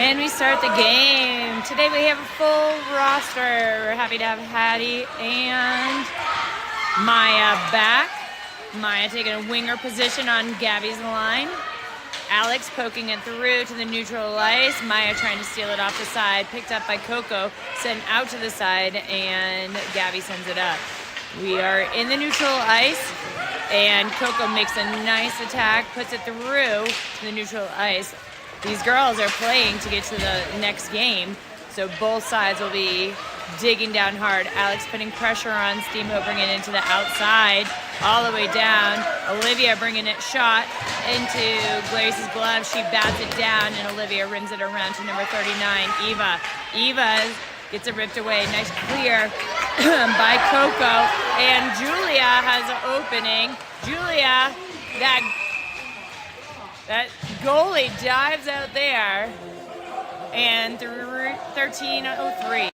And we start the game. Today we have a full roster. We're happy to have Hattie and Maya back. Maya taking a winger position on Gabby's line. Alex poking it through to the neutral ice. Maya trying to steal it off the side. Picked up by Coco, sent out to the side, and Gabby sends it up. We are in the neutral ice, and Coco makes a nice attack, puts it through to the neutral ice. These girls are playing to get to the next game, so both sides will be digging down hard. Alex putting pressure on Steamboat, bringing it into the outside, all the way down. Olivia bringing it shot into Grace's glove. She bats it down, and Olivia rims it around to number 39, Eva. Eva gets it ripped away. Nice clear by Coco, and Julia has an opening. Julia, that goalie dives out there, and 13:03.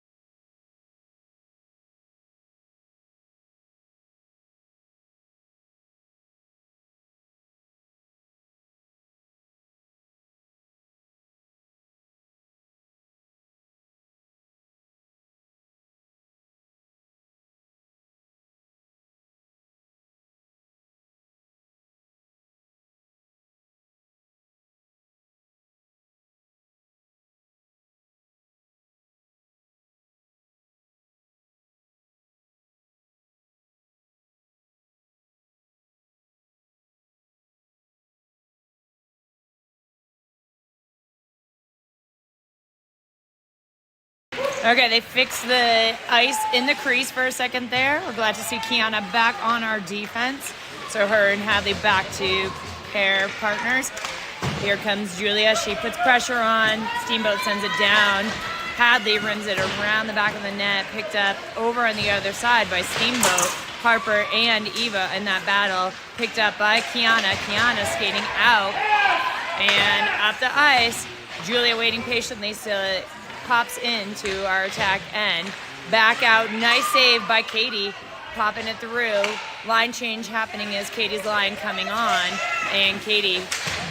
Okay, they fixed the ice in the crease for a second there. We're glad to see Kiana back on our defense. So her and Hadley back to pair partners. Here comes Julia. She puts pressure on. Steamboat sends it down. Hadley rims it around the back of the net. Picked up over on the other side by Steamboat. Harper and Eva in that battle. Picked up by Kiana. Kiana skating out and up the ice. Julia waiting patiently so it pops into our attack end. Back out, nice save by Katie, popping it through. Line change happening as Katie's line coming on, and Katie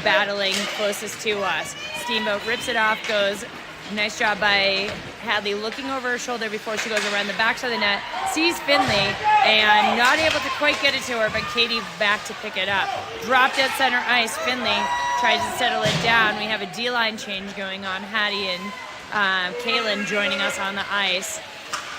battling closest to us. Steamboat rips it off, goes, nice job by Hadley looking over her shoulder before she goes around the back of the net, sees Finley, and not able to quite get it to her, but Katie back to pick it up. Dropped at center ice, Finley tries to settle it down. We have a D-line change going on. Hattie and Kaylin joining us on the ice.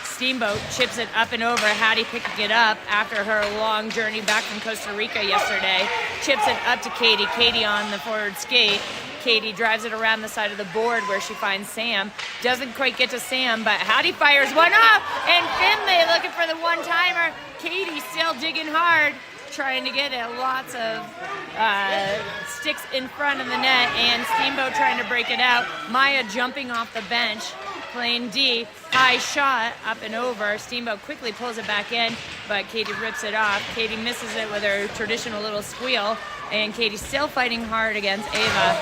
Steamboat chips it up and over. Hattie picking it up after her long journey back from Costa Rica yesterday. Chips it up to Katie. Katie on the forward skate. Katie drives it around the side of the board where she finds Sam. Doesn't quite get to Sam, but Hattie fires one off, and Finley looking for the one-timer. Katie still digging hard, trying to get it. Lots of sticks in front of the net, and Steamboat trying to break it out. Maya jumping off the bench, playing D. High shot up and over. Steamboat quickly pulls it back in, but Katie rips it off. Katie misses it with her traditional little squeal, and Katie's still fighting hard against Ava.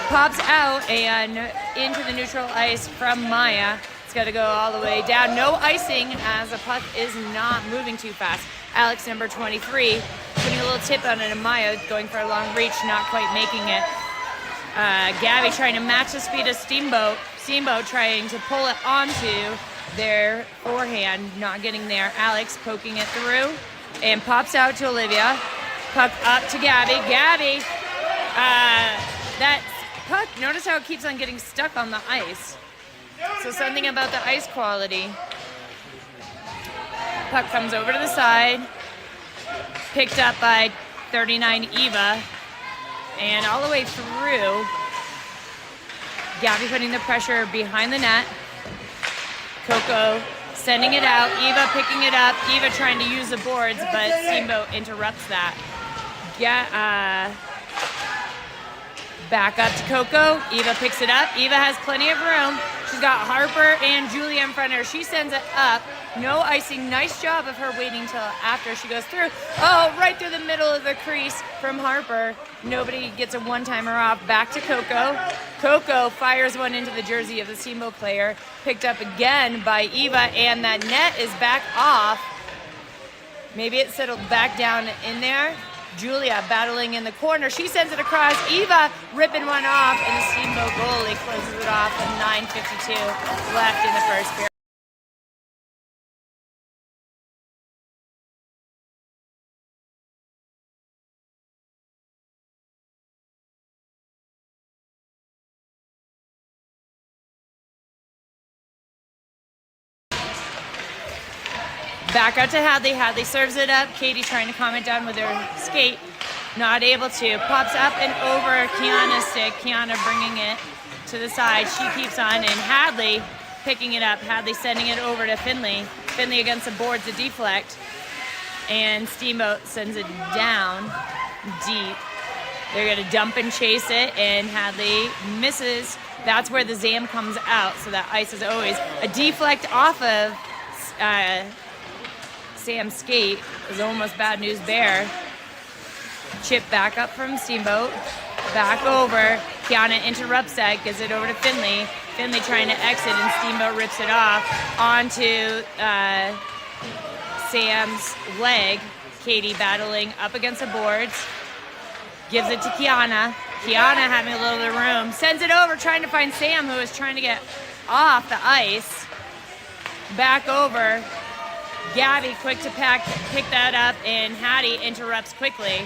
Pops out and into the neutral ice from Maya. It's got to go all the way down. No icing as the puck is not moving too fast. Alex, number 23, putting a little tip on it, and Maya going for a long reach, not quite making it. Gabby trying to match the speed of Steamboat. Steamboat trying to pull it onto their forehand, not getting there. Alex poking it through and pops out to Olivia. Puck up to Gabby. Gabby, that puck, notice how it keeps on getting stuck on the ice. So something about the ice quality. Puck comes over to the side, picked up by 39 Eva, and all the way through. Gabby putting the pressure behind the net. Coco sending it out. Eva picking it up. Eva trying to use the boards, but Steamboat interrupts that. Back up to Coco. Eva picks it up. Eva has plenty of room. She's got Harper and Julia in front of her. She sends it up. No icing. Nice job of her waiting till after she goes through. Oh, right through the middle of the crease from Harper. Nobody gets a one-timer off. Back to Coco. Coco fires one into the jersey of the Steamboat player. Picked up again by Eva, and that net is back off. Maybe it settled back down in there. Julia battling in the corner. She sends it across. Eva ripping one off, and the Steamboat goalie closes it off with 9:52 left in the first period. Back out to Hadley. Hadley serves it up. Katie trying to calm it down with her skate. Not able to. Pops up and over Kiana's stick. Kiana bringing it to the side. She keeps on, and Hadley picking it up. Hadley sending it over to Finley. Finley against the boards, a deflect. And Steamboat sends it down deep. They're going to dump and chase it, and Hadley misses. That's where the Zam comes out, so that ice is always a deflect off of Sam's skate. Is almost bad news bear. Chip back up from Steamboat. Back over. Kiana interrupts that, gives it over to Finley. Finley trying to exit, and Steamboat rips it off onto Sam's leg. Katie battling up against the boards. Gives it to Kiana. Kiana having a little bit of room. Sends it over, trying to find Sam, who is trying to get off the ice. Back over. Gabby quick to pick that up, and Hattie interrupts quickly.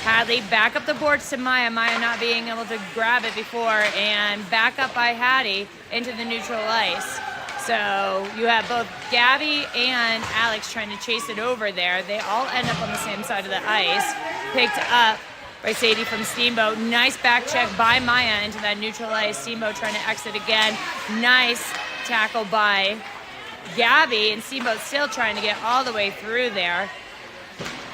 Hadley back up the boards to Maya. Maya not being able to grab it before, and back up by Hattie into the neutral ice. So you have both Gabby and Alex trying to chase it over there. They all end up on the same side of the ice. Picked up by Sadie from Steamboat. Nice back check by Maya into that neutral ice. Steamboat trying to exit again. Nice tackle by Gabby, and Steamboat still trying to get all the way through there.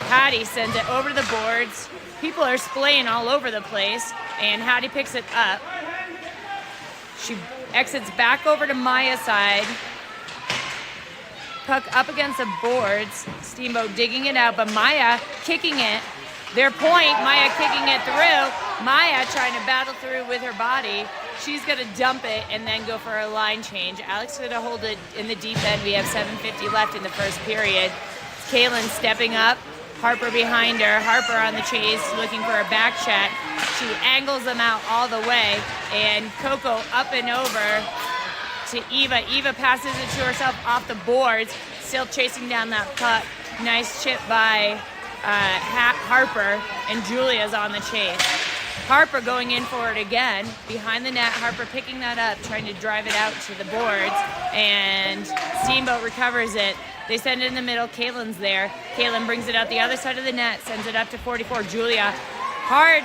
Hattie sends it over to the boards. People are splaying all over the place, and Hattie picks it up. She exits back over to Maya's side. Puck up against the boards. Steamboat digging it out, but Maya kicking it. Their point, Maya kicking it through. Maya trying to battle through with her body. She's going to dump it and then go for a line change. Alex going to hold it in the deep end. We have 7:50 left in the first period. Kaylin stepping up. Harper behind her. Harper on the chase looking for a back check. She angles them out all the way. And Coco up and over to Eva. Eva passes it to herself off the boards. Still chasing down that puck. Nice chip by Harper, and Julia's on the chase. Harper going in for it again. Behind the net, Harper picking that up, trying to drive it out to the boards, and Steamboat recovers it. They send it in the middle. Kaylin's there. Kaylin brings it out the other side of the net, sends it up to 44. Julia, hard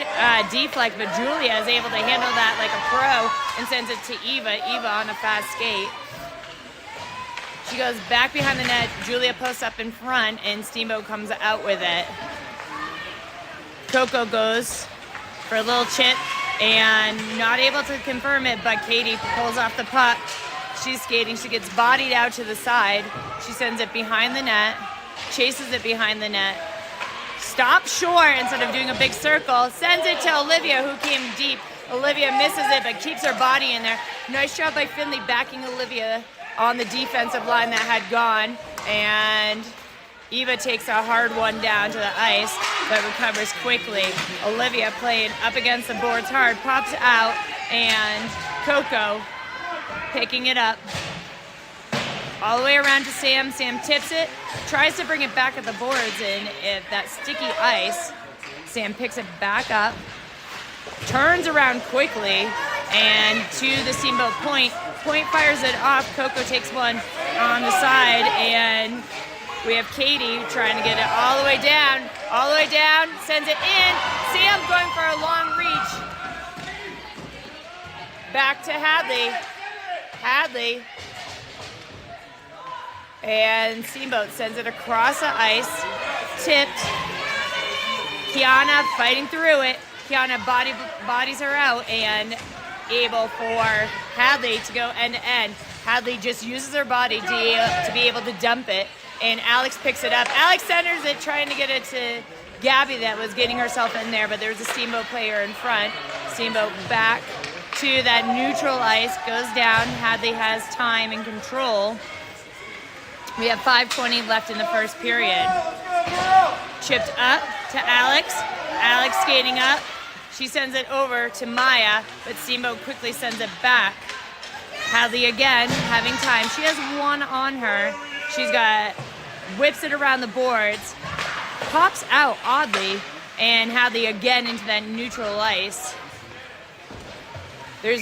deflect, but Julia is able to handle that like a pro and sends it to Eva. Eva on a fast skate. She goes back behind the net. Julia posts up in front, and Steamboat comes out with it. Coco goes for a little chip and not able to confirm it, but Katie pulls off the puck. She's skating. She gets bodied out to the side. She sends it behind the net, chases it behind the net, stops short instead of doing a big circle, sends it to Olivia, who came deep. Olivia misses it, but keeps her body in there. Nice job by Finley backing Olivia on the defensive line that had gone, and Eva takes a hard one down to the ice, but recovers quickly. Olivia playing up against the boards hard, pops out, and Coco picking it up. All the way around to Sam. Sam tips it, tries to bring it back at the boards, and if that sticky ice, Sam picks it back up, turns around quickly, and to the Steamboat point. Point fires it off. Coco takes one on the side, and we have Katie trying to get it all the way down, sends it in. Sam going for a long reach. Back to Hadley. And Steamboat sends it across the ice, tipped. Kiana fighting through it. Kiana bodies her out, and able for Hadley to go end to end. Hadley just uses her body to be able to dump it, and Alex picks it up. Alex centers it, trying to get it to Gabby that was getting herself in there, but there was a Steamboat player in front. Steamboat back to that neutral ice, goes down. Hadley has time and control. We have 5:20 left in the first period. Chipped up. to Alex. Alex skating up. She sends it over to Maya, but Steamboat quickly sends it back. Hadley again, having time. She has one on her. She's got, whips it around the boards, pops out oddly, and Hadley again into that neutral ice. There's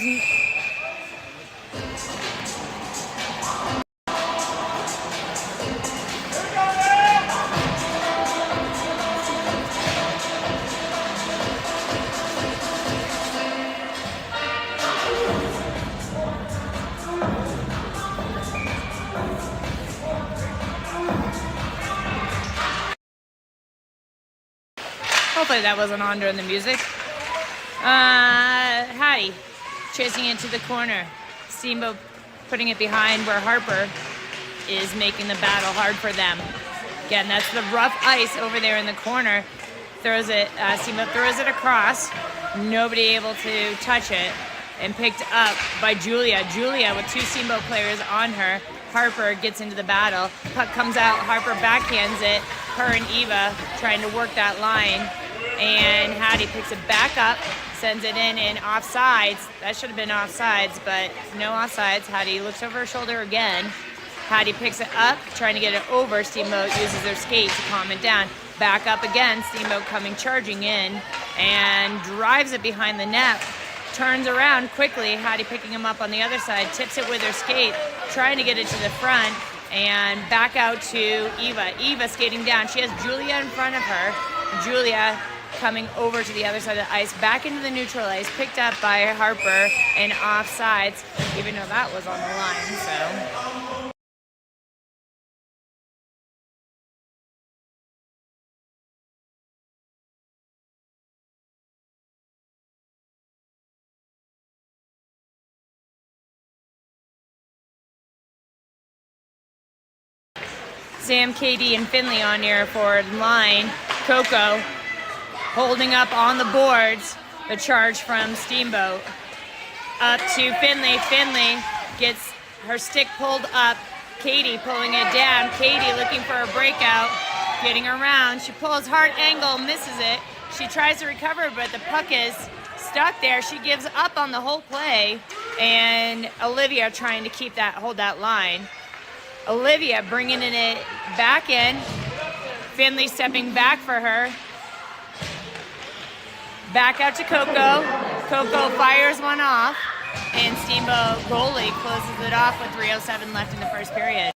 hopefully that wasn't on during the music. Hattie chasing it to the corner. Steamboat putting it behind where Harper is making the battle hard for them. Again, that's the rough ice over there in the corner. Throws it, Steamboat throws it across. Nobody able to touch it. And picked up by Julia. Julia with two Steamboat players on her. Harper gets into the battle. Puck comes out. Harper backhands it. Her and Eva trying to work that line. And Hattie picks it back up, sends it in and offsides. That should have been offsides, but no offsides. Hattie looks over her shoulder again. Hattie picks it up, trying to get it over. Steamboat uses their skate to calm it down. Back up again. Steamboat coming charging in and drives it behind the net. Turns around quickly. Hattie picking him up on the other side, tips it with her skate, trying to get it to the front, and back out to Eva. Eva skating down. She has Julia in front of her. Julia coming over to the other side of the ice, back into the neutral ice, picked up by Harper and offsides, even though that was on the line, so. Sam, Katie, and Finley on your forward line. Coco holding up on the boards. The charge from Steamboat. Up to Finley. Finley gets her stick pulled up. Katie pulling it down. Katie looking for a breakout. Getting around. She pulls hard angle, misses it. She tries to recover, but the puck is stuck there. She gives up on the whole play. And Olivia trying to keep that, hold that line. Olivia bringing it back in. Finley stepping back for her. Back out to Coco. Coco fires one off. And Steamboat goalie closes it off with 3:07 left in the first period.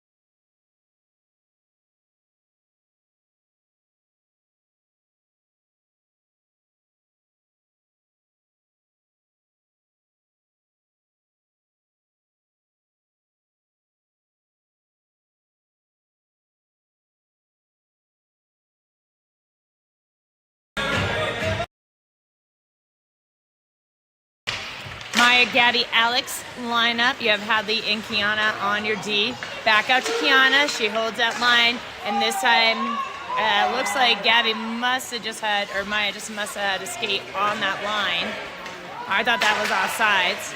Maya, Gabby, Alex lineup. You have Hadley and Kiana on your D. Back out to Kiana. She holds that line. And this time, looks like Gabby must have just had, or Maya just must have had a skate on that line. I thought that was offsides.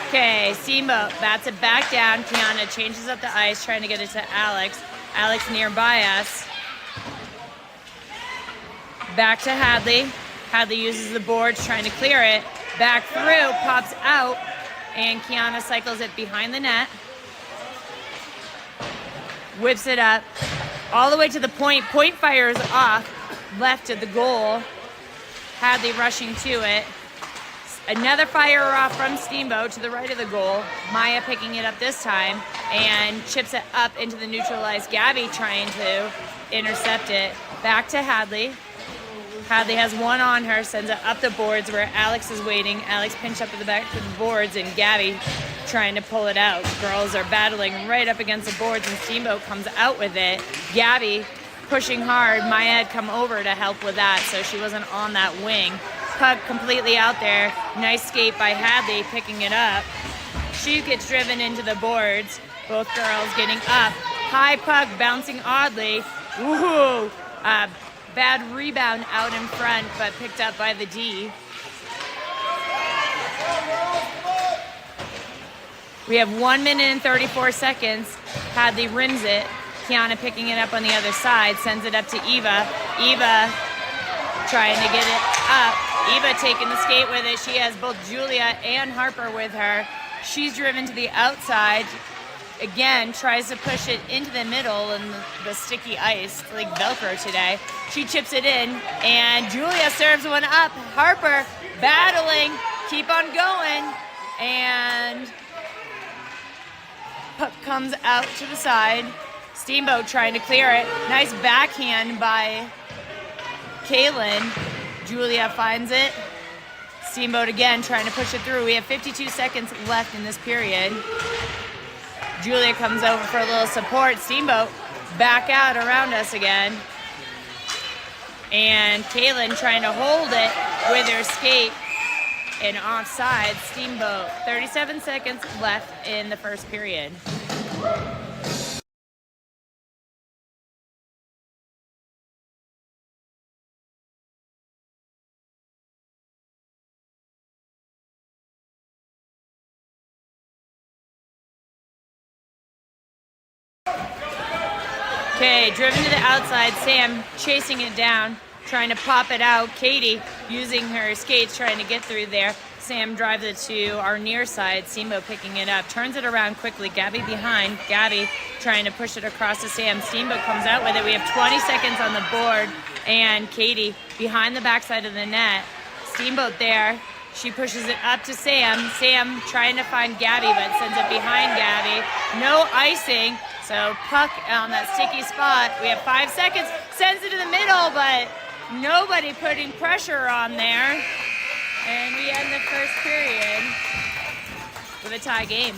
Okay, Steamboat bats it back down. Kiana changes up the ice, trying to get it to Alex. Alex nearby us. Back to Hadley. Hadley uses the boards, trying to clear it. Back through, pops out, and Kiana cycles it behind the net. Whips it up all the way to the point. Point fires off, left of the goal. Hadley rushing to it. Another fire off from Steamboat to the right of the goal. Maya picking it up this time and chips it up into the neutralized. Gabby trying to intercept it. Back to Hadley. Hadley has one on her, sends it up the boards where Alex is waiting. Alex pinched up at the back of the boards, and Gabby trying to pull it out. Girls are battling right up against the boards, and Steamboat comes out with it. Gabby pushing hard. Maya had come over to help with that, so she wasn't on that wing. Puck completely out there. Nice skate by Hadley, picking it up. She gets driven into the boards. Both girls getting up. High puck bouncing oddly. Woohoo! Bad rebound out in front, but picked up by the D. We have 1 minute and 34 seconds. Hadley rims it. Kiana picking it up on the other side, sends it up to Eva. Eva trying to get it up. Eva taking the skate with it. She has both Julia and Harper with her. She's driven to the outside. Again, tries to push it into the middle in the sticky ice, like Velcro today. She chips it in, and Julia serves one up. Harper battling, keep on going, and puck comes out to the side. Steamboat trying to clear it. Nice backhand by Kaylin. Julia finds it. Steamboat again trying to push it through. We have 52 seconds left in this period. Julia comes over for a little support. Steamboat back out around us again. And Kaylin trying to hold it with her skate and offside. Steamboat, 37 seconds left in the first period. Okay, driven to the outside. Sam chasing it down, trying to pop it out. Katie using her skates, trying to get through there. Sam drives it to our near side. Steamboat picking it up, turns it around quickly. Gabby behind. Gabby trying to push it across to Sam. Steamboat comes out with it. We have 20 seconds on the board. And Katie behind the backside of the net. Steamboat there. She pushes it up to Sam. Sam trying to find Gabby, but sends it behind Gabby. No icing. So puck on that sticky spot. We have 5 seconds. Sends it to the middle, but nobody putting pressure on there. And we end the first period with a tie game.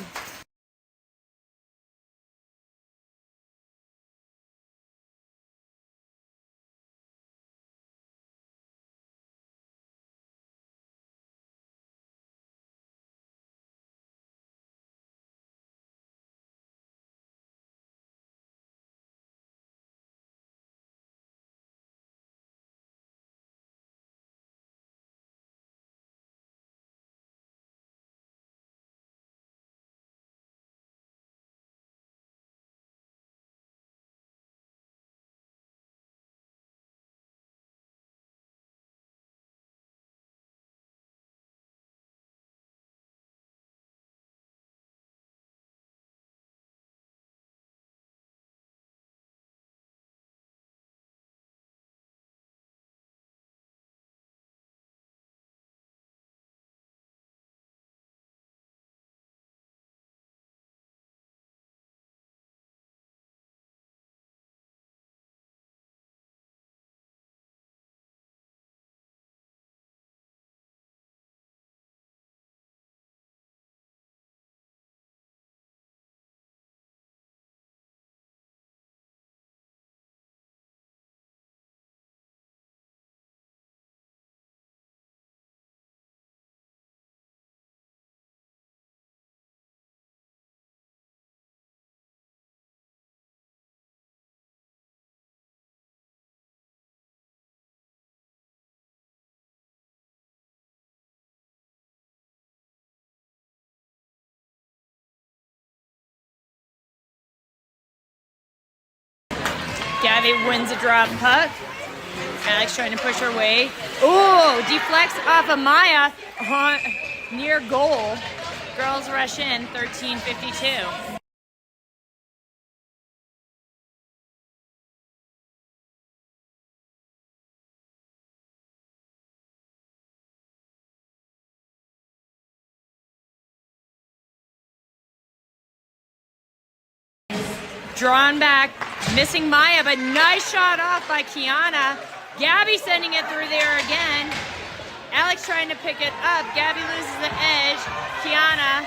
Gabby wins a drop puck. Alex trying to push her way. Ooh, deflects off of Maya near goal. Girls rush in, 13:52. Drawn back, missing Maya, but nice shot off by Kiana. Gabby sending it through there again. Alex trying to pick it up. Gabby loses the edge. Kiana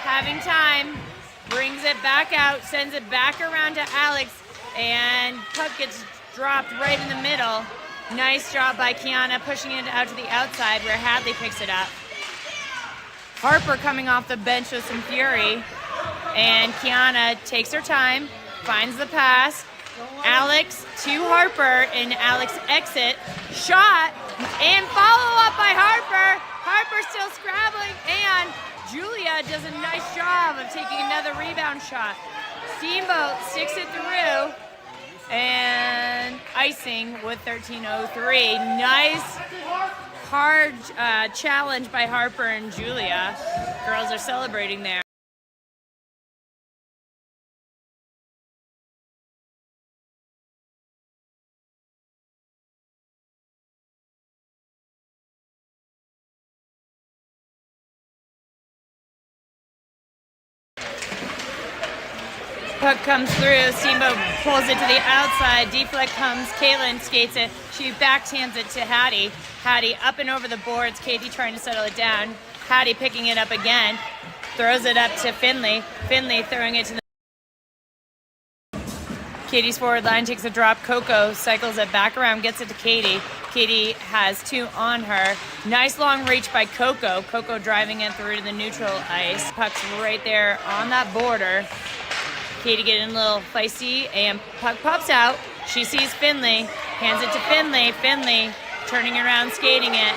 having time, brings it back out, sends it back around to Alex, and puck gets dropped right in the middle. Nice job by Kiana pushing it out to the outside where Hadley picks it up. Harper coming off the bench with some fury. And Kiana takes her time, finds the pass. Alex to Harper, and Alex exit. Shot, and follow up by Harper. Harper still scrabbling, and Julia does a nice job of taking another rebound shot. Steamboat sticks it through. And icing with 13:03. Nice hard challenge by Harper and Julia. Girls are celebrating there. Puck comes through, Steamboat pulls it to the outside, deflect comes, Caitlin skates it, she backhands it to Hattie. Hattie up and over the boards, Katie trying to settle it down. Hattie picking it up again, throws it up to Finley. Finley throwing it to the... Katie's forward line takes a drop, Coco cycles it back around, gets it to Katie. Katie has two on her. Nice long reach by Coco. Coco driving it through to the neutral ice. Puck's right there on that border. Katie getting a little feisty, and puck pops out. She sees Finley, hands it to Finley. Finley turning around, skating it,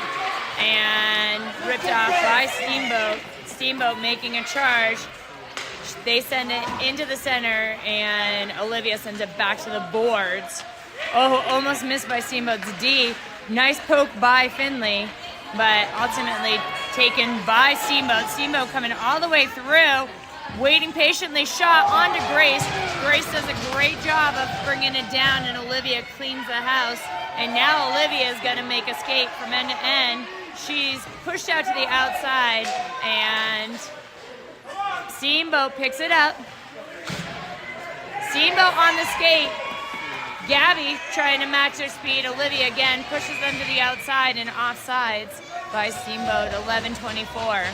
and ripped off by Steamboat. Steamboat making a charge. They send it into the center, and Olivia sends it back to the boards. Oh, almost missed by Steamboat's D. Nice poke by Finley, but ultimately taken by Steamboat. Steamboat coming all the way through. Waiting patiently, shot onto Grace. Grace does a great job of bringing it down, and Olivia cleans the house. And now Olivia is going to make a skate from end to end. She's pushed out to the outside, and Steamboat picks it up. Steamboat on the skate. Gabby trying to match their speed. Olivia again pushes them to the outside and offsides by Steamboat, 11:24.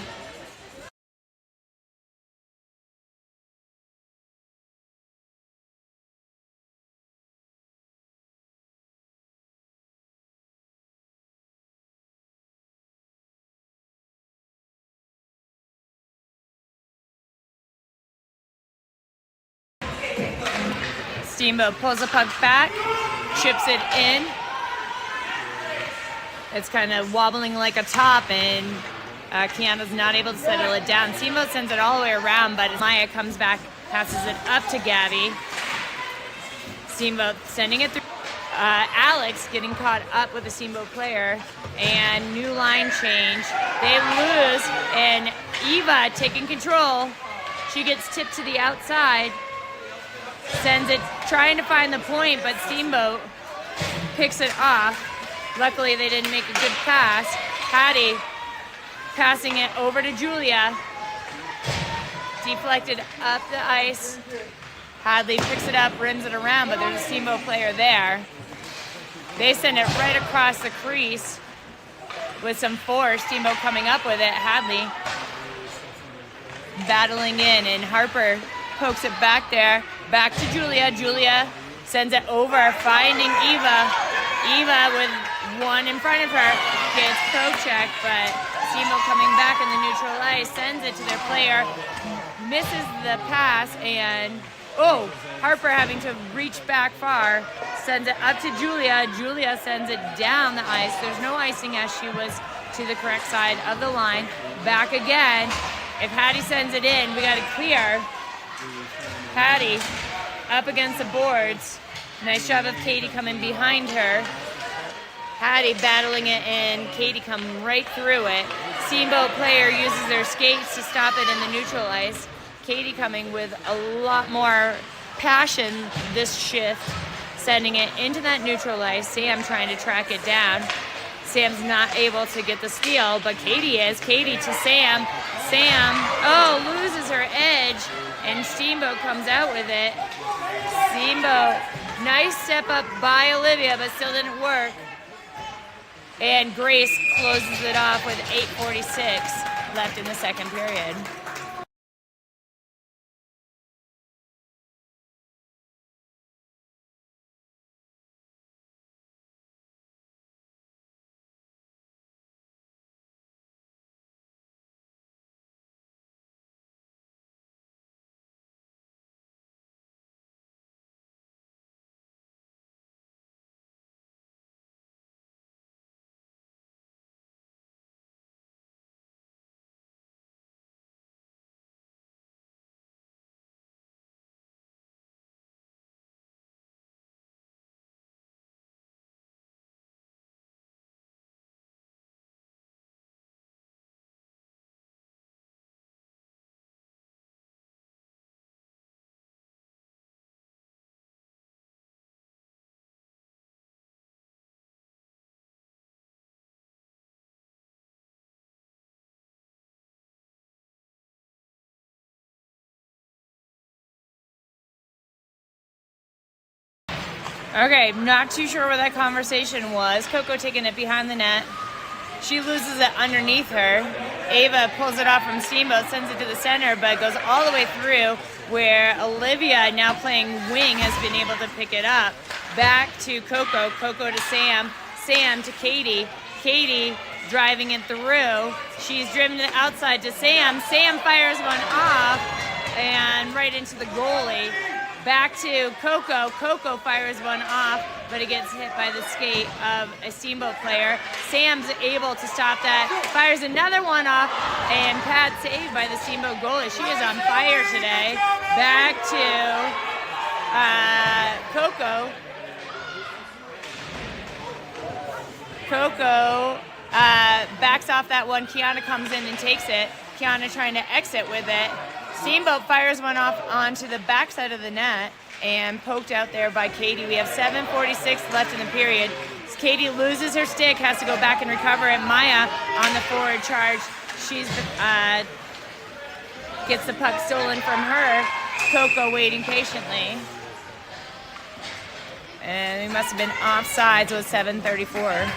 Steamboat pulls the puck back, chips it in. It's kind of wobbling like a top, and Kiana's not able to settle it down. Steamboat sends it all the way around, but Maya comes back, passes it up to Gabby. Steamboat sending it through. Alex getting caught up with a Steamboat player, and new line change. They lose, and Eva taking control. She gets tipped to the outside. Sends it, trying to find the point, but Steamboat picks it off. Luckily, they didn't make a good pass. Hattie passing it over to Julia. Deflected up the ice. Hadley picks it up, rims it around, but there's a Steamboat player there. They send it right across the crease with some force. Steamboat coming up with it. Hadley battling in, and Harper pokes it back there. Back to Julia. Julia sends it over, finding Eva. Eva with one in front of her gets pro-checked, but Steamboat coming back in the neutral ice, sends it to their player, misses the pass, and Harper having to reach back far, sends it up to Julia. Julia sends it down the ice. There's no icing as she was to the correct side of the line. Back again. If Hattie sends it in, we got to clear. Hattie up against the boards. Nice job of Katie coming behind her. Hattie battling it in. Katie coming right through it. Steamboat player uses their skates to stop it in the neutral ice. Katie coming with a lot more passion this shift, sending it into that neutral ice. Sam trying to track it down. Sam's not able to get the steal, but Katie is. Katie to Sam. Sam, loses her edge, and Steamboat comes out with it. Steamboat, nice step up by Olivia, but still didn't work. And Grace closes it off with 8:46 left in the second period. Okay, not too sure where that conversation was. Coco taking it behind the net. She loses it underneath her. Ava pulls it off from Steamboat, sends it to the center, but goes all the way through where Olivia, now playing wing, has been able to pick it up. Back to Coco. Coco to Sam. Sam to Katie. Katie driving it through. She's driven it outside to Sam. Sam fires one off and right into the goalie. Back to Coco. Coco fires one off, but it gets hit by the skate of a Steamboat player. Sam's able to stop that. Fires another one off, and pad saved by the Steamboat goalie. She is on fire today. Back to Coco. Coco backs off that one. Kiana comes in and takes it. Kiana trying to exit with it. Steamboat fires one off onto the backside of the net and poked out there by Katie. We have 7:46 left in the period. Katie loses her stick, has to go back and recover it. Maya on the forward charge. She's gets the puck stolen from her. Coco waiting patiently. And we must have been offsides with 7:34.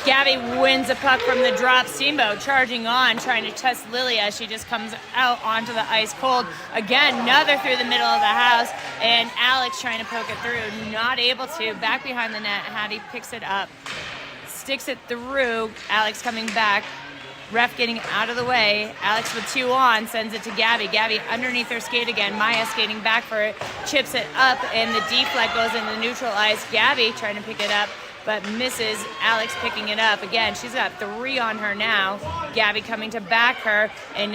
Gabby wins a puck from the drop. Steamboat charging on, trying to test Lilia. She just comes out onto the ice cold. Again, another through the middle of the house, and Alex trying to poke it through. Not able to. Back behind the net, Hattie picks it up, sticks it through. Alex coming back. Ref getting out of the way. Alex with 2 on, sends it to Gabby. Gabby underneath her skate again. Maya skating back for it, chips it up, and the deflect goes into the neutral ice. Gabby trying to pick it up, but misses. Alex picking it up. Again, she's got 3 on her now. Gabby coming to back her, and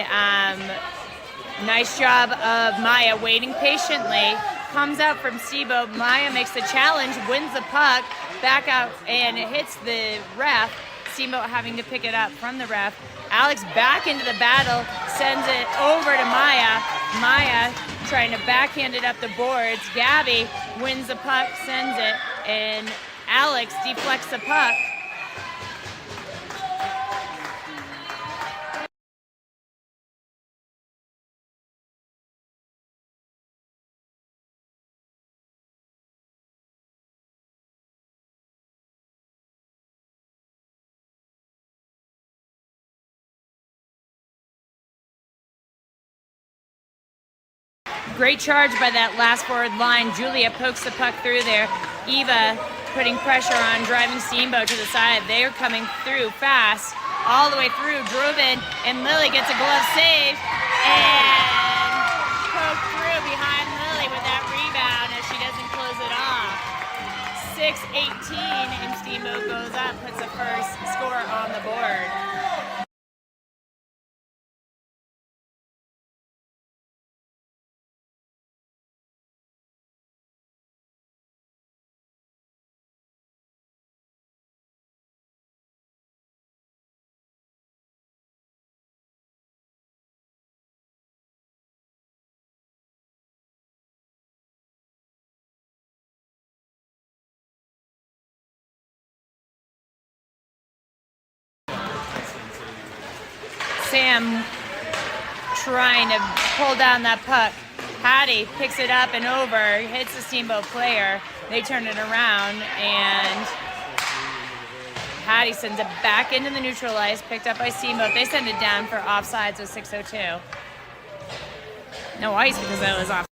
nice job of Maya waiting patiently. Comes out from Steamboat. Maya makes the challenge, wins the puck, back out, and it hits the ref. Steamboat having to pick it up from the ref. Alex back into the battle, sends it over to Maya. Maya trying to backhand it up the boards. Gabby wins the puck, sends it, and Alex deflects the puck. Great charge by that last forward line. Julia pokes the puck through there. Eva putting pressure on, driving Steamboat to the side. They're coming through fast, all the way through. Drove in, and Lily gets a glove save and poked through behind Lily with that rebound as she doesn't close it off. 6:18, and Steamboat goes up, puts the first score on the board. Sam trying to pull down that puck. Hattie picks it up and over, hits the Steamboat player. They turn it around, and Hattie sends it back into the neutral ice, picked up by Steamboat. They send it down for offsides with 6:02. No ice because that was off.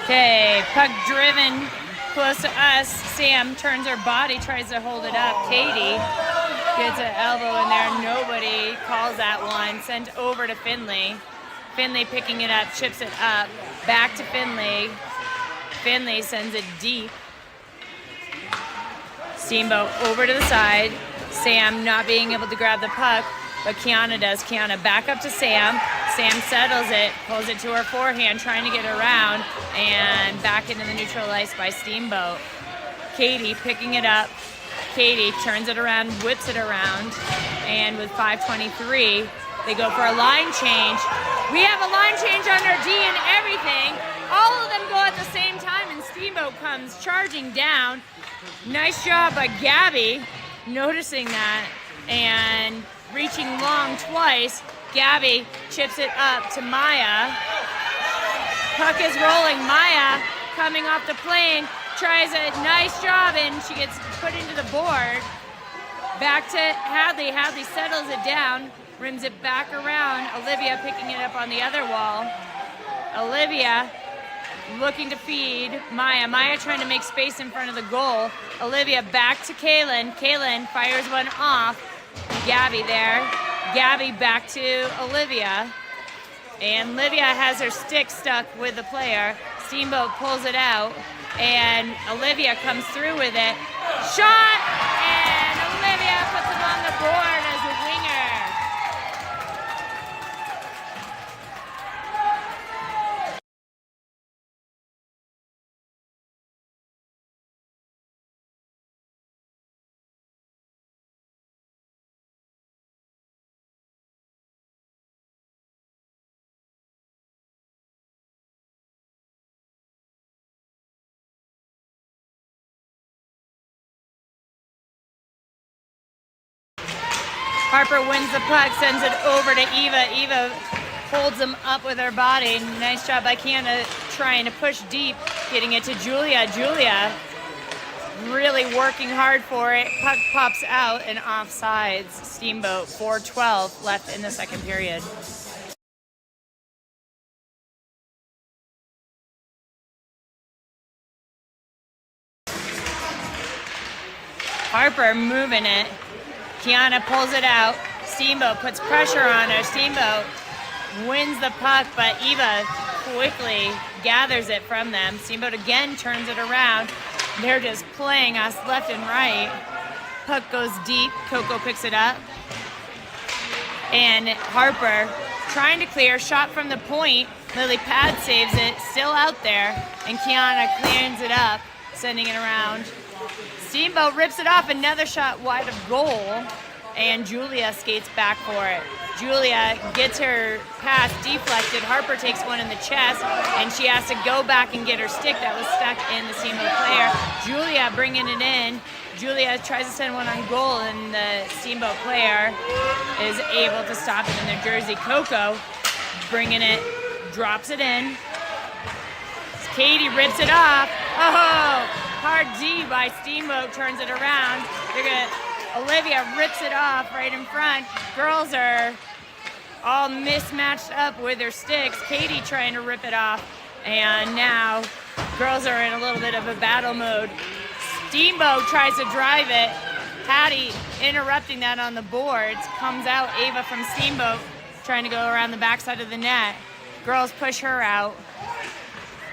Okay, puck driven close to us. Sam turns her body, tries to hold it up. Katie gets an elbow in there. Nobody calls that one. Sent over to Finley. Finley picking it up, chips it up. Back to Finley. Finley sends it deep. Steamboat over to the side. Sam not being able to grab the puck. but Kiana does. Kiana back up to Sam. Sam settles it, pulls it to her forehand, trying to get around, and back into the neutral ice by Steamboat. Katie picking it up. Katie turns it around, whips it around, and with 5:23, they go for a line change. We have a line change under D and everything. All of them go at the same time, and Steamboat comes charging down. Nice job by Gabby noticing that and reaching long twice. Gabby chips it up to Maya. Puck is rolling. Maya coming off the plane, tries a nice job, and she gets put into the board. Back to Hadley. Hadley settles it down, rims it back around. Olivia picking it up on the other wall. Olivia looking to feed Maya. Maya trying to make space in front of the goal. Olivia back to Kaylin. Kaylin fires one off. Gabby there. Gabby back to Olivia. And Olivia has her stick stuck with the player. Steamboat pulls it out. And Olivia comes through with it. Shot! And Olivia puts it on the board as a winger. Harper wins the puck, sends it over to Eva. Eva holds him up with her body. Nice job by Kiana trying to push deep, getting it to Julia. Julia really working hard for it. Puck pops out and offsides. Steamboat, 4:12 left in the second period. Harper moving it. Kiana pulls it out. Steamboat puts pressure on her. Steamboat wins the puck, but Eva quickly gathers it from them. Steamboat again turns it around. They're just playing us left and right. Puck goes deep. Coco picks it up. And Harper trying to clear. Shot from the point. Lily Pad saves it. Still out there. And Kiana cleans it up, sending it around. Steamboat rips it off, another shot wide of goal, and Julia skates back for it. Julia gets her pass deflected. Harper takes one in the chest, and she has to go back and get her stick that was stuck in the Steamboat player. Julia bringing it in. Julia tries to send one on goal, and the Steamboat player is able to stop it in their jersey. Coco bringing it, drops it in. Katie rips it off. Oh! Hard D by Steamboat turns it around. Olivia rips it off right in front. Girls are all mismatched up with their sticks. Katie trying to rip it off. And now girls are in a little bit of a battle mode. Steamboat tries to drive it. Patty interrupting that on the boards. Comes out Ava from Steamboat trying to go around the backside of the net. Girls push her out.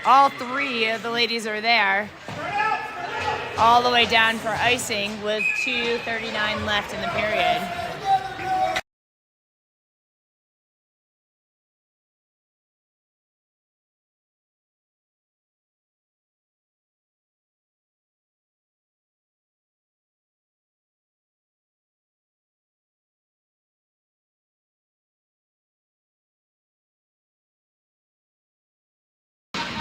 All three of the ladies are there. All the way down for icing with 2:39 left in the period.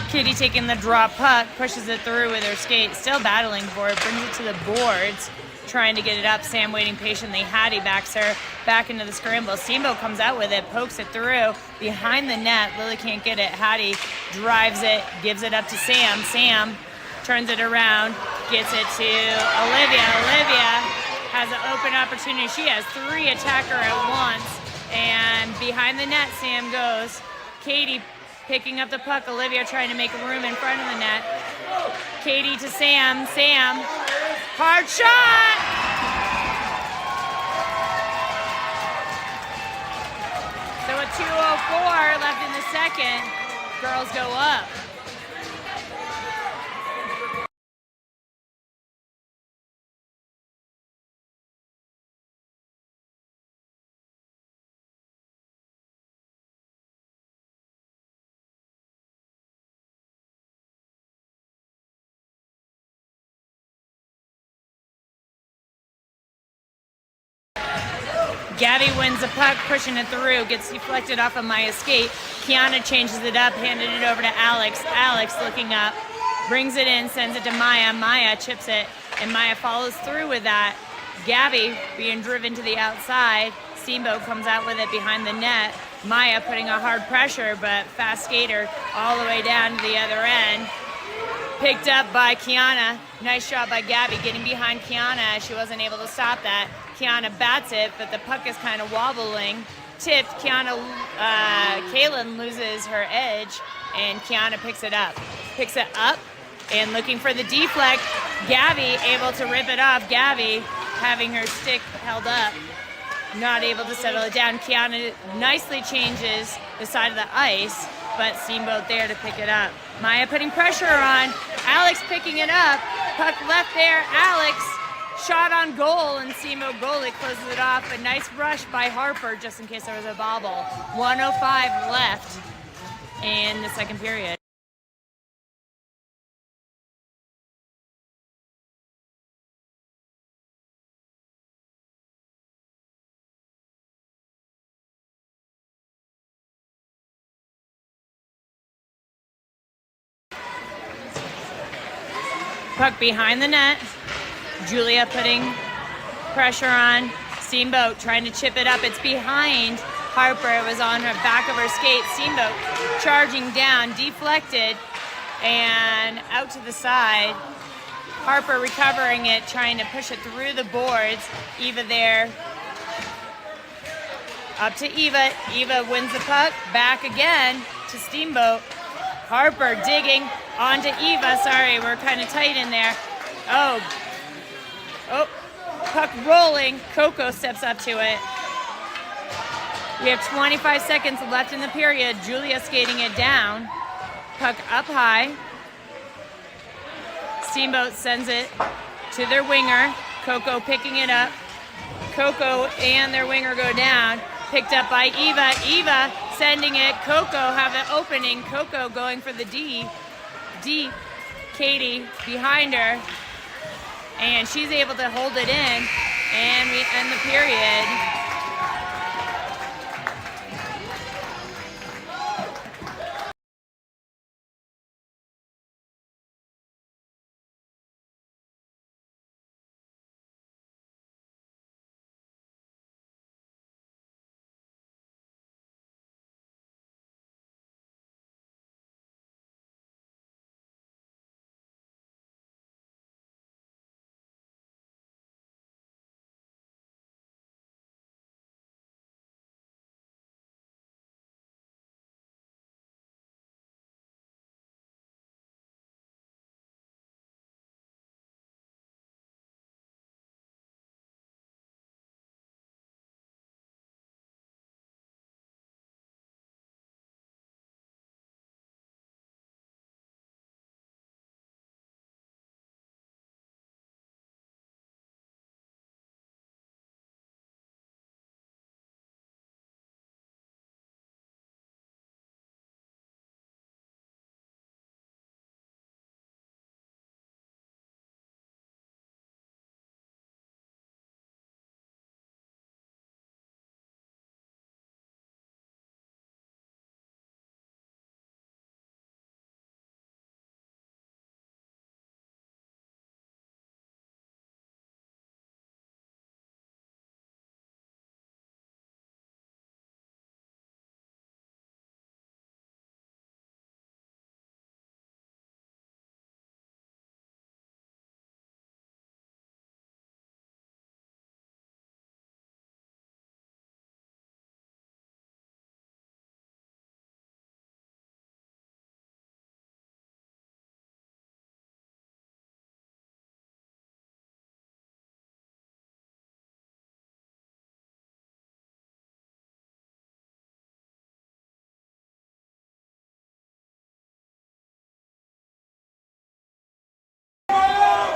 Kitty taking the drop puck, pushes it through with her skate, still battling for it, brings it to the boards, trying to get it up. Sam waiting patiently. Hattie backs her back into the scramble. Steamboat comes out with it, pokes it through behind the net. Lily can't get it. Hattie drives it, gives it up to Sam. Sam turns it around, gets it to Olivia. Olivia has an open opportunity. She has three attacker at once, and behind the net Sam goes. Katie picking up the puck. Olivia trying to make room in front of the net. Katie to Sam. Sam. Hard shot! So at 2:04 left in the second, girls go up. Gabby wins the puck, pushing it through, gets deflected off of Maya's skate. Kiana changes it up, handed it over to Alex. Alex looking up, brings it in, sends it to Maya. Maya chips it, and Maya follows through with that. Gabby being driven to the outside. Steamboat comes out with it behind the net. Maya putting a hard pressure, but fast skater all the way down to the other end. Picked up by Kiana. Nice shot by Gabby, getting behind Kiana. She wasn't able to stop that. Kiana bats it, but the puck is kind of wobbling. Tipped. Kaylin loses her edge, and Kiana picks it up. Picks it up, and looking for the deflect. Gabby able to rip it off. Gabby having her stick held up, not able to settle it down. Kiana nicely changes the side of the ice, but Steamboat there to pick it up. Maya putting pressure on. Alex picking it up. Puck left there. Alex shot on goal, and Steamboat goalie closes it off. A nice rush by Harper, just in case there was a bobble. 1:05 left in the second period. Puck behind the net. Julia putting pressure on. Steamboat trying to chip it up. It's behind Harper. It was on her back of her skate. Steamboat charging down, deflected, and out to the side. Harper recovering it, trying to push it through the boards. Eva there. Up to Eva. Eva wins the puck. Back again to Steamboat. Harper digging onto Eva. Sorry, we're kind of tight in there. Oh, puck rolling. Coco steps up to it. We have 25 seconds left in the period. Julia skating it down. Puck up high. Steamboat sends it to their winger. Coco picking it up. Coco and their winger go down. Picked up by Eva. Eva sending it. Coco have an opening. Coco going for the D. Deep. Katie behind her. And she's able to hold it in. And we end the period.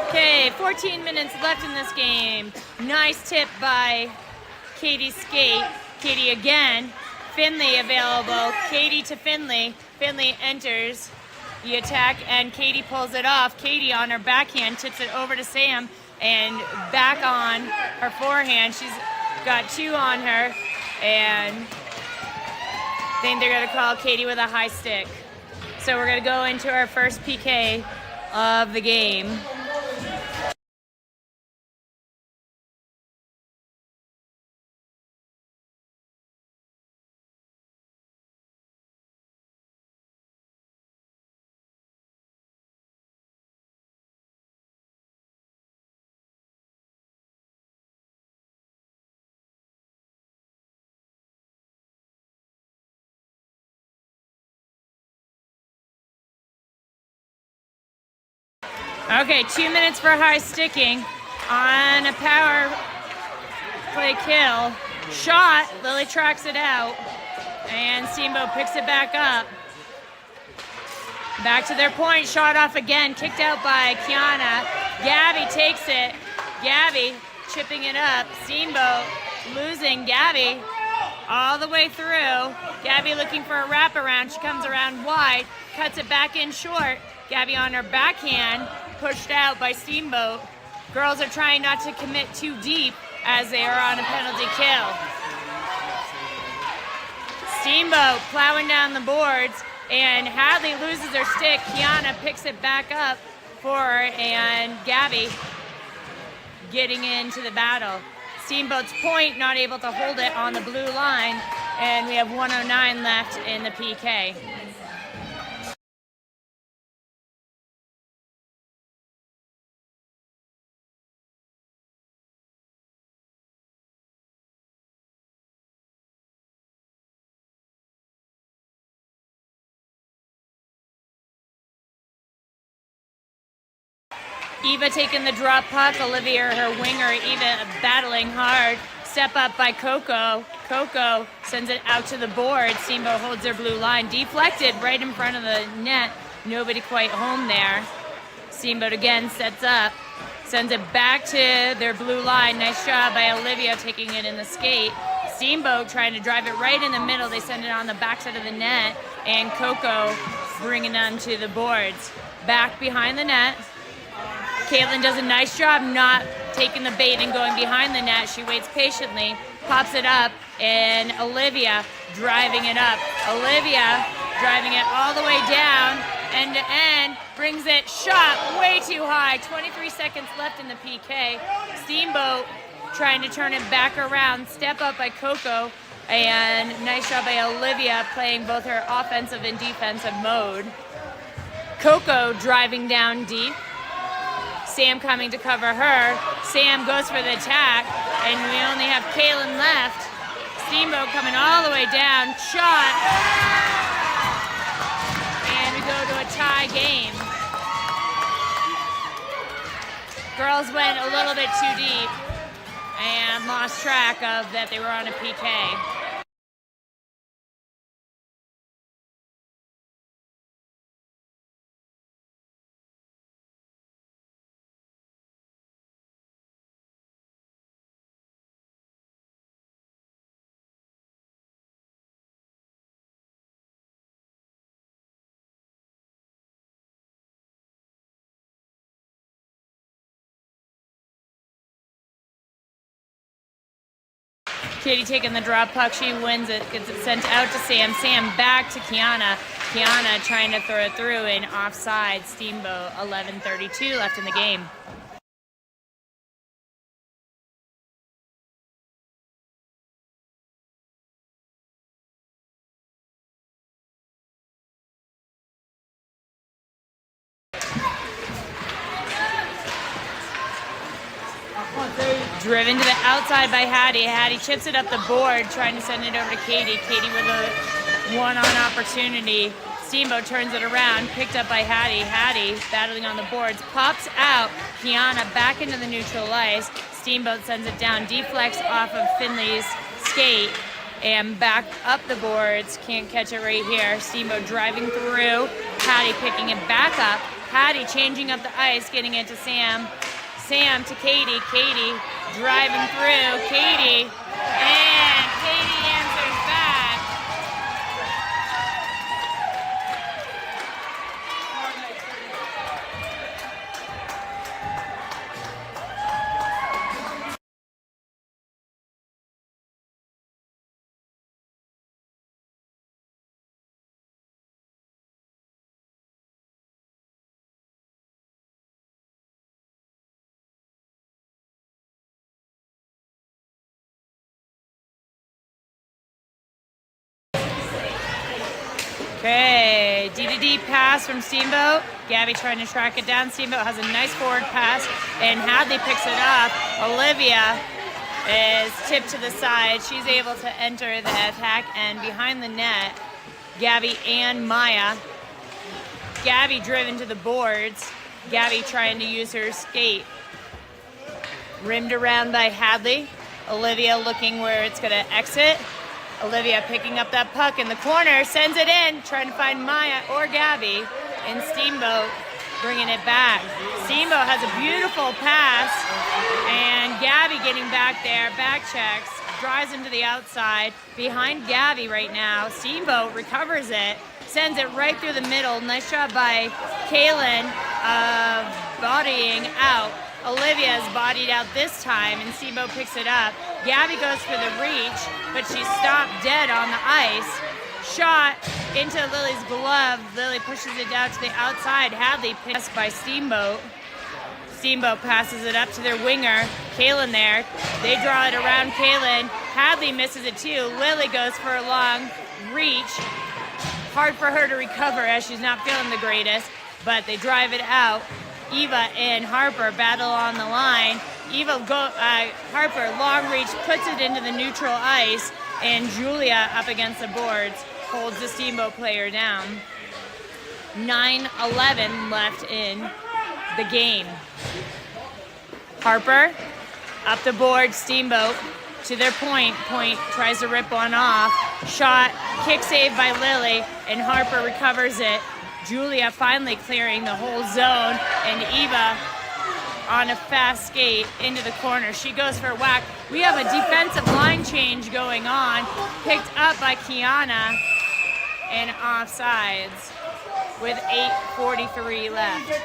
Okay, 14 minutes left in this game. Nice tip by Katie's skate. Katie again. Finley available. Katie to Finley. Finley enters the attack, and Katie pulls it off. Katie on her backhand tips it over to Sam, and back on her forehand. She's got 2 on her, and I think they're going to call Katie with a high stick. So we're going to go into our first PK of the game. Okay, 2 minutes for high sticking on a power play kill. Shot, Lily tracks it out, and Steamboat picks it back up. Back to their point, shot off again, kicked out by Kiana. Gabby takes it. Gabby chipping it up. Steamboat losing. Gabby all the way through. Gabby looking for a wraparound. She comes around wide, cuts it back in short. Gabby on her backhand, pushed out by Steamboat. Girls are trying not to commit too deep as they are on a penalty kill. Steamboat plowing down the boards, and Hadley loses her stick. Kiana picks it back up for her, and Gabby getting into the battle. Steamboat's point not able to hold it on the blue line, and we have 1:09 left in the PK. Eva taking the drop puck. Olivia, her winger. Eva battling hard. Step up by Coco. Coco sends it out to the board. Steamboat holds their blue line. Deflected right in front of the net. Nobody quite home there. Steamboat again sets up. Sends it back to their blue line. Nice job by Olivia taking it in the skate. Steamboat trying to drive it right in the middle. They send it on the backside of the net. And Coco bringing them to the boards. Back behind the net. Caitlin does a nice job not taking the bait and going behind the net. She waits patiently, pops it up, and Olivia driving it up. Olivia driving it all the way down, end to end, brings it, shot way too high. 23 seconds left in the PK. Steamboat trying to turn it back around. Step up by Coco, and nice job by Olivia playing both her offensive and defensive mode. Coco driving down deep. Sam coming to cover her. Sam goes for the attack, and we only have Kaylin left. Steamboat coming all the way down. Shot. And we go to a tie game. Girls went a little bit too deep and lost track of that they were on a PK. Katie taking the drop puck. She wins it, gets it sent out to Sam. Sam back to Kiana. Kiana trying to throw it through and offside. Steamboat, 11:32 left in the game. Driven to the outside by Hattie. Hattie chips it up the board, trying to send it over to Katie. Katie with a one-on opportunity. Steamboat turns it around, picked up by Hattie. Hattie battling on the boards, pops out. Kiana back into the neutral ice. Steamboat sends it down, deflects off of Finley's skate, and back up the boards. Can't catch it right here. Steamboat driving through. Hattie picking it back up. Hattie changing up the ice, getting it to Sam. Sam to Katie. Katie driving through. Katie, and Katie answers back. Okay, D-to-D pass from Steamboat. Gabby trying to track it down. Steamboat has a nice forward pass, and Hadley picks it up. Olivia is tipped to the side. She's able to enter the attack, and behind the net, Gabby and Maya. Gabby driven to the boards. Gabby trying to use her skate. Rimmed around by Hadley. Olivia looking where it's going to exit. Olivia picking up that puck in the corner, sends it in, trying to find Maya or Gabby, and Steamboat bringing it back. Steamboat has a beautiful pass, and Gabby getting back there, back checks, drives him to the outside, behind Gabby right now. Steamboat recovers it, sends it right through the middle. Nice job by Kaylin of bodying out. Olivia's bodied out this time, and Steamboat picks it up. Gabby goes for the reach, but she's stopped dead on the ice. Shot into Lily's glove. Lily pushes it down to the outside. Hadley picks by Steamboat. Steamboat passes it up to their winger. Kaylin there. They draw it around Kaylin. Hadley misses it too. Lily goes for a long reach. Hard for her to recover as she's not feeling the greatest, but they drive it out. Eva and Harper battle on the line. Harper, long reach, puts it into the neutral ice, and Julia up against the boards holds the Steamboat player down. 9:11 left in the game. Harper up the board, Steamboat to their point. Point tries to rip one off. Shot, kick save by Lily, and Harper recovers it. Julia finally clearing the whole zone, and Eva on a fast skate into the corner. She goes for a whack. We have a defensive line change going on, picked up by Kiana, and offsides with 8:43 left.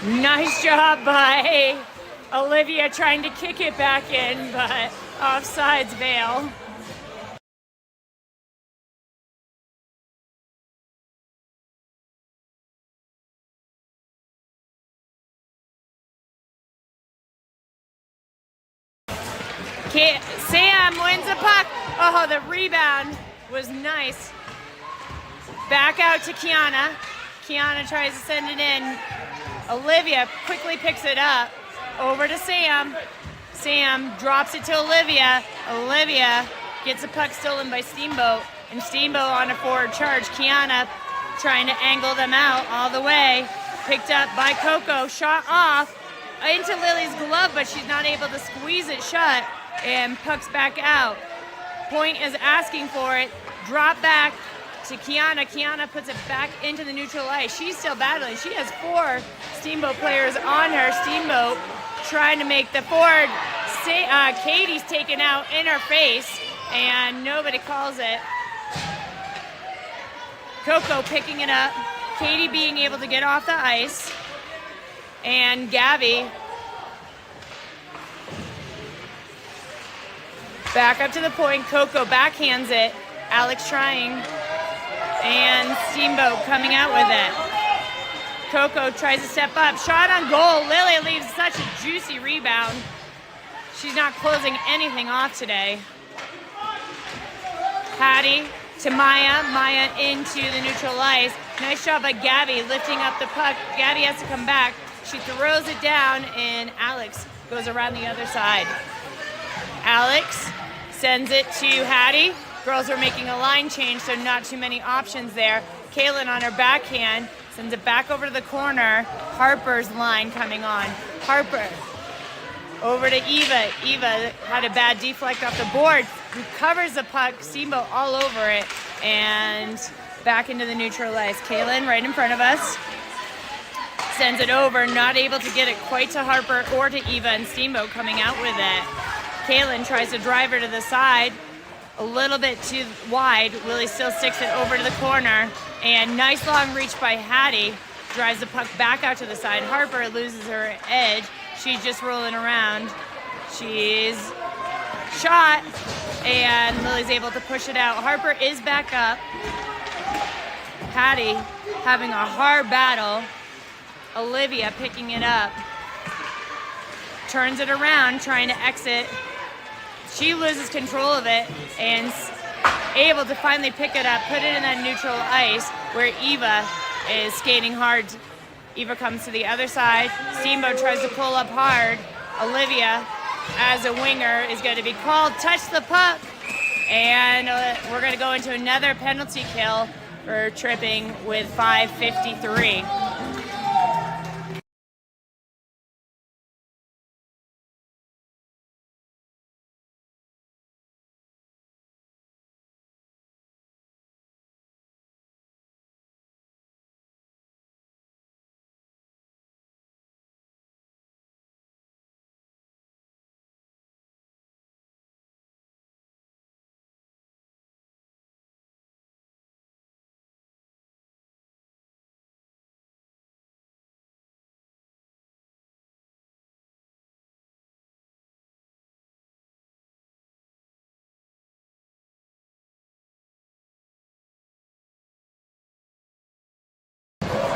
Nice job by Olivia trying to kick it back in, but offsides Vail. Sam wins the puck. Oh, the rebound was nice. Back out to Kiana. Kiana tries to send it in. Olivia quickly picks it up. Over to Sam. Sam drops it to Olivia. Olivia gets the puck stolen by Steamboat. And Steamboat on a forward charge. Kiana trying to angle them out all the way. Picked up by Coco. Shot off into Lily's glove, but she's not able to squeeze it shut. And puck's back out. Point is asking for it. Drop back to Kiana. Kiana puts it back into the neutral ice. She's still battling. She has 4 Steamboat players on her. Steamboat trying to make the forward. Katie's taken out in her face, and nobody calls it. Coco picking it up. Katie being able to get off the ice. And Gabby back up to the point. Coco backhands it. Alex trying. And Steamboat coming out with it. Coco tries to step up. Shot on goal. Lily leaves such a juicy rebound. She's not closing anything off today. Hattie to Maya. Maya into the neutral ice. Nice job by Gabby lifting up the puck. Gabby has to come back. She throws it down, and Alex goes around the other side. Alex sends it to Hattie. Girls are making a line change, so not too many options there. Kaylin on her backhand sends it back over to the corner. Harper's line coming on. Harper over to Eva. Eva had a bad deflect off the board. Recovers the puck. Steamboat all over it. And back into the neutral ice. Kaylin right in front of us. Sends it over. Not able to get it quite to Harper or to Eva. And Steamboat coming out with it. Kaylin tries to drive her to the side. A little bit too wide. Lily still sticks it over to the corner. And nice long reach by Hattie. Drives the puck back out to the side. Harper loses her edge. She's just rolling around. She's shot, and Lily's able to push it out. Harper is back up. Hattie having a hard battle. Olivia picking it up. Turns it around, trying to exit. She loses control of it and able to finally pick it up, put it in that neutral ice where Eva is skating hard. Eva comes to the other side. Steamboat tries to pull up hard. Olivia, as a winger, is going to be called. Touch the puck. And we're going to go into another penalty kill for tripping with 5:53.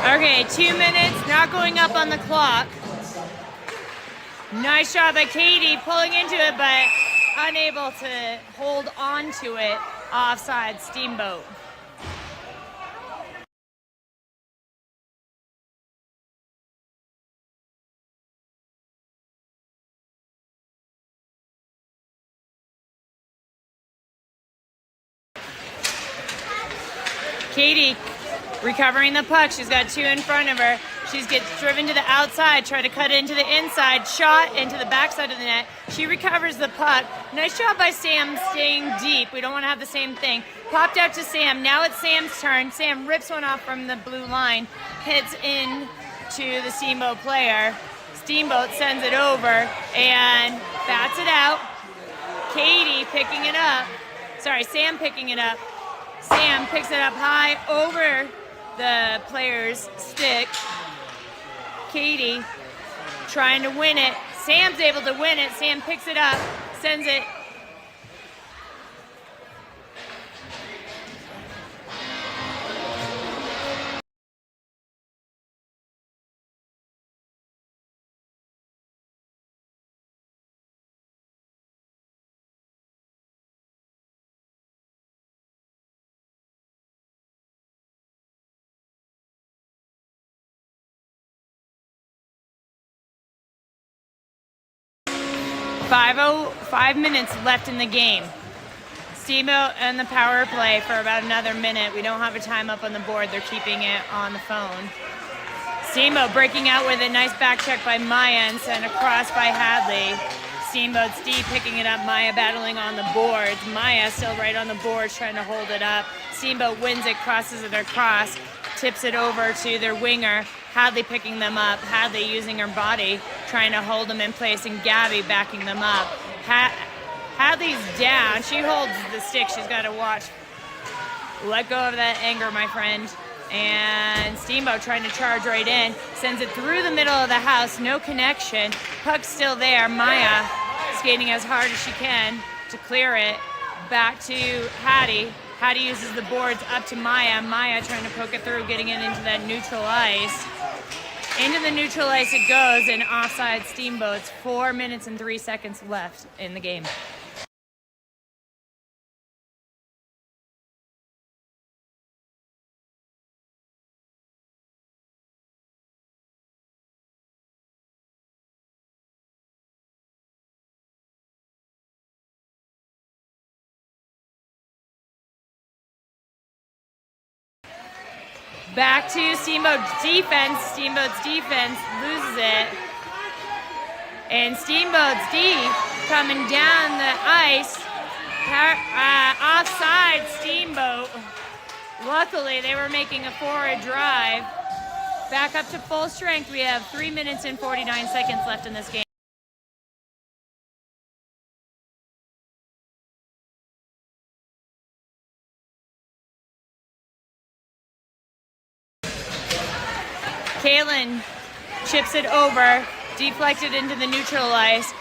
Okay, 2 minutes, not going up on the clock. Nice shot by Katie, pulling into it, but unable to hold on to it. Offside, Steamboat. Katie recovering the puck. She's got two in front of her. She gets driven to the outside, try to cut it into the inside, shot into the backside of the net. She recovers the puck. Nice job by Sam staying deep. We don't want to have the same thing. Popped out to Sam. Now it's Sam's turn. Sam rips one off from the blue line, hits in to the Steamboat player. Steamboat sends it over and bats it out. Katie picking it up. Sorry, Sam picking it up. Sam picks it up high over the player's stick. Katie trying to win it. Sam's able to win it. Sam picks it up, sends it. Five minutes left in the game. Steamboat and the power play for about another minute. We don't have a time up on the board. They're keeping it on the phone. Steamboat breaking out with a nice back check by Maya and sent across by Hadley. Steamboat's D picking it up. Maya battling on the boards. Maya still right on the boards trying to hold it up. Steamboat wins it, crosses it across, tips it over to their winger. Hadley picking them up. Hadley using her body, trying to hold them in place, and Gabby backing them up. Hadley's down. She holds the stick. She's got to watch. Let go of that anger, my friend. And Steamboat trying to charge right in. Sends it through the middle of the house. No connection. Puck's still there. Maya skating as hard as she can to clear it. Back to Hattie. Hattie uses the boards up to Maya. Maya trying to poke it through, getting it into that neutral ice. Into the neutral ice it goes, and offside Steamboats. 4 minutes and 3 seconds left in the game. Back to Steamboat's defense. Steamboat's defense loses it. And Steamboat's D coming down the ice. Offside Steamboat. Luckily, they were making a forward drive. Back up to full strength. We have 3 minutes and 49 seconds left in this game. Kaylin chips it over, deflected into the neutral ice.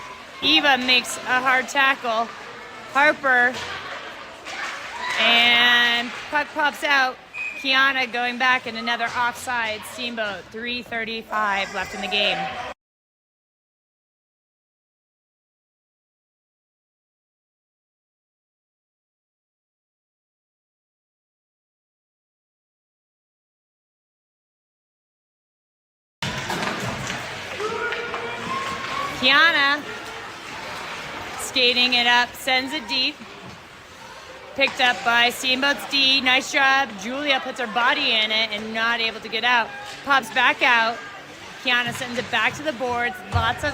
Eva makes a hard tackle, Harper. And puck pops out. Kiana going back in another offside. Steamboat, 3:35 left in the game. Kiana skating it up, sends it deep. Picked up by Steamboat's D. Nice job. Julia puts her body in it and not able to get out. Pops back out. Kiana sends it back to the boards. Lots of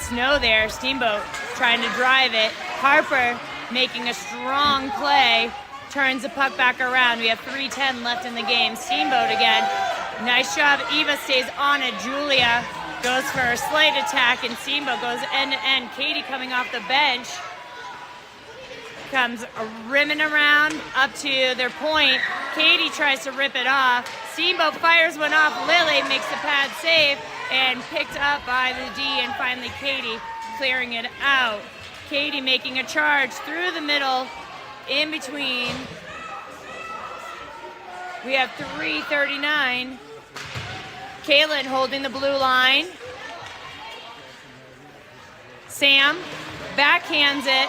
snow there. Steamboat trying to drive it. Harper making a strong play. Turns the puck back around. We have 3:10 left in the game. Steamboat again. Nice job. Eva stays on it. Julia goes for a slight attack, and Steamboat goes end to end. Katie coming off the bench comes rimming around up to their point. Katie tries to rip it off. Steamboat fires one off. Lily makes the pad save and picked up by the D, and finally Katie clearing it out. Katie making a charge through the middle in between. We have 3:39. Kaylin holding the blue line. Sam backhands it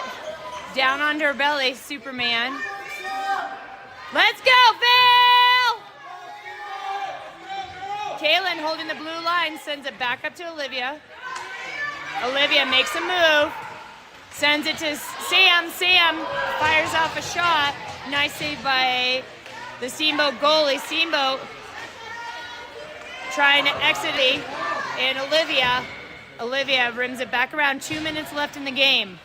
down onto her belly. Superman. Let's go, Vail! Kaylin holding the blue line sends it back up to Olivia. Olivia makes a move. Sends it to Sam. Sam fires off a shot. Nice save by the Steamboat goalie. Steamboat trying to exit it. And Olivia rims it back around. 2 minutes left in the game.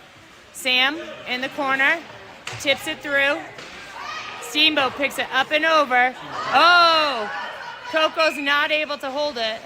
Sam in the corner. Tips it through. Steamboat picks it up and over. Oh! Coco's not able to hold it.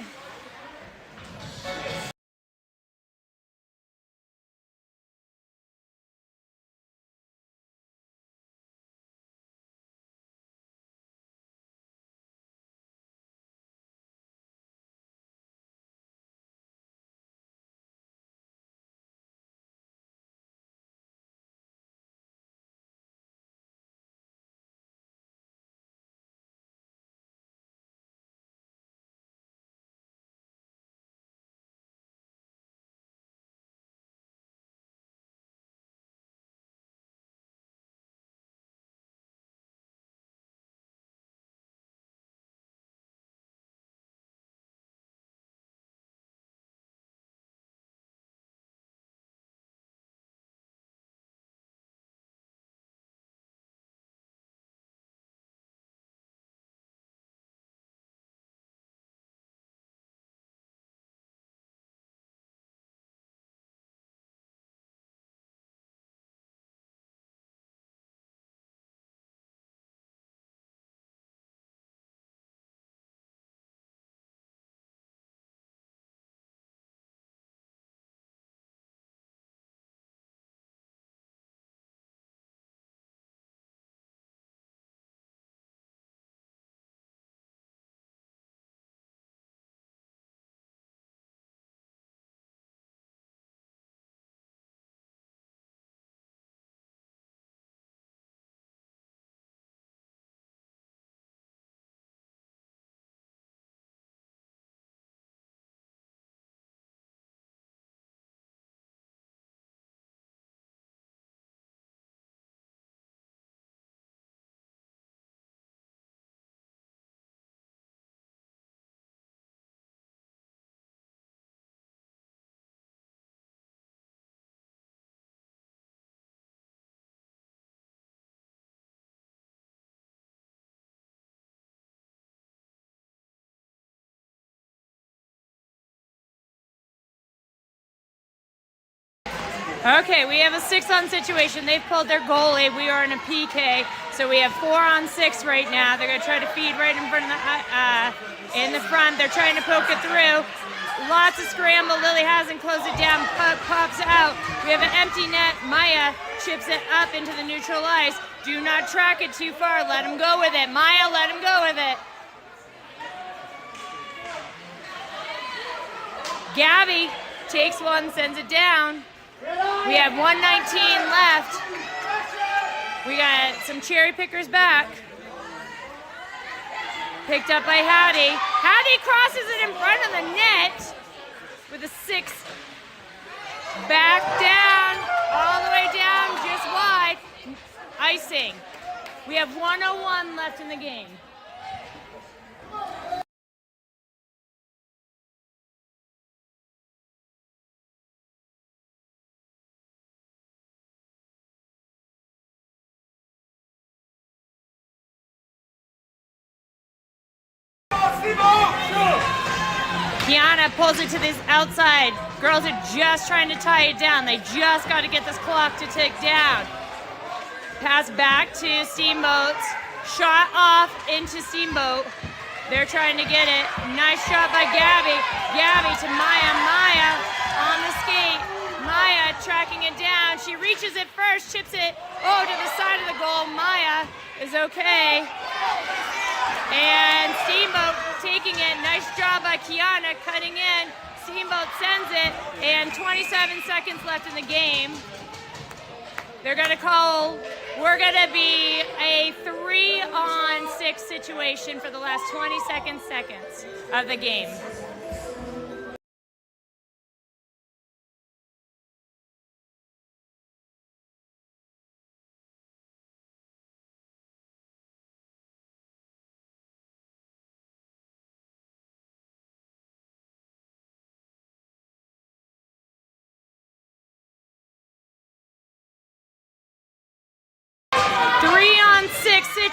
Okay, we have a 6-on situation. They've pulled their goalie. We are in a PK, so we have 4-on-6 right now. They're gonna try to feed right in front of in the front. They're trying to poke it through. Lots of scramble. Lily hasn't closed it down. Puck pops out. We have an empty net. Maya chips it up into the neutral ice. Do not track it too far. Let him go with it. Maya, let him go with it. Gabby takes one, sends it down. We have 119 left. We got some cherry pickers back. Picked up by Hattie. Hattie crosses it in front of the net with a 6. Back down, all the way down, just wide. Icing. We have 1:01 left in the game. Kiana pulls it to this outside. Girls are just trying to tie it down. They just got to get this clock to tick down. Pass back to Steamboats. Shot off into Steamboat. They're trying to get it. Nice shot by Gabby. Gabby to Maya. Maya on the skate. Maya tracking it down. She reaches it first, chips it to the side of the goal. Maya is okay. And Steamboat taking it. Nice job by Kiana cutting in. Steamboat sends it, and 27 seconds left in the game. They're going to call, we're going to be a 3-on-6 situation for the last 22 seconds of the game.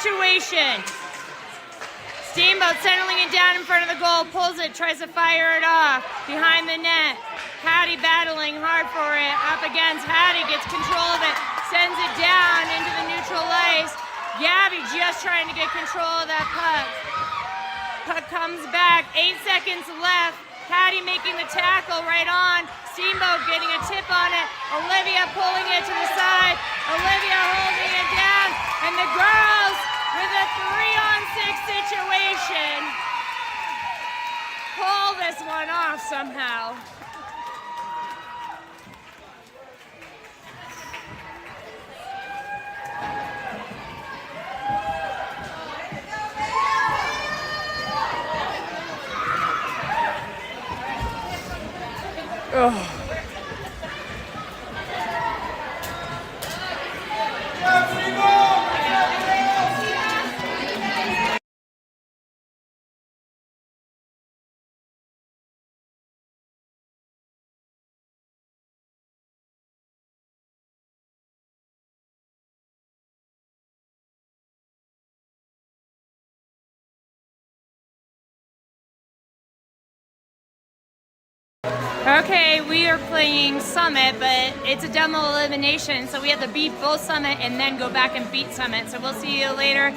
Situation. Steamboat settling it down in front of the goal, pulls it, tries to fire it off behind the net. Hattie battling hard for it, up against Hattie, gets control of it, sends it down into the neutral ice. Gabby just trying to get control of that puck. Puck comes back, 8 seconds left. Hattie making the tackle right on. Steamboat getting a tip on it. Olivia pulling it to the side. Olivia holding it down. And the girls with a 3-on-6 situation pull this one off somehow. Oh. Okay, we are playing Summit, but it's a demo elimination, so we have to beat both Summit and then go back and beat Summit. So we'll see you later.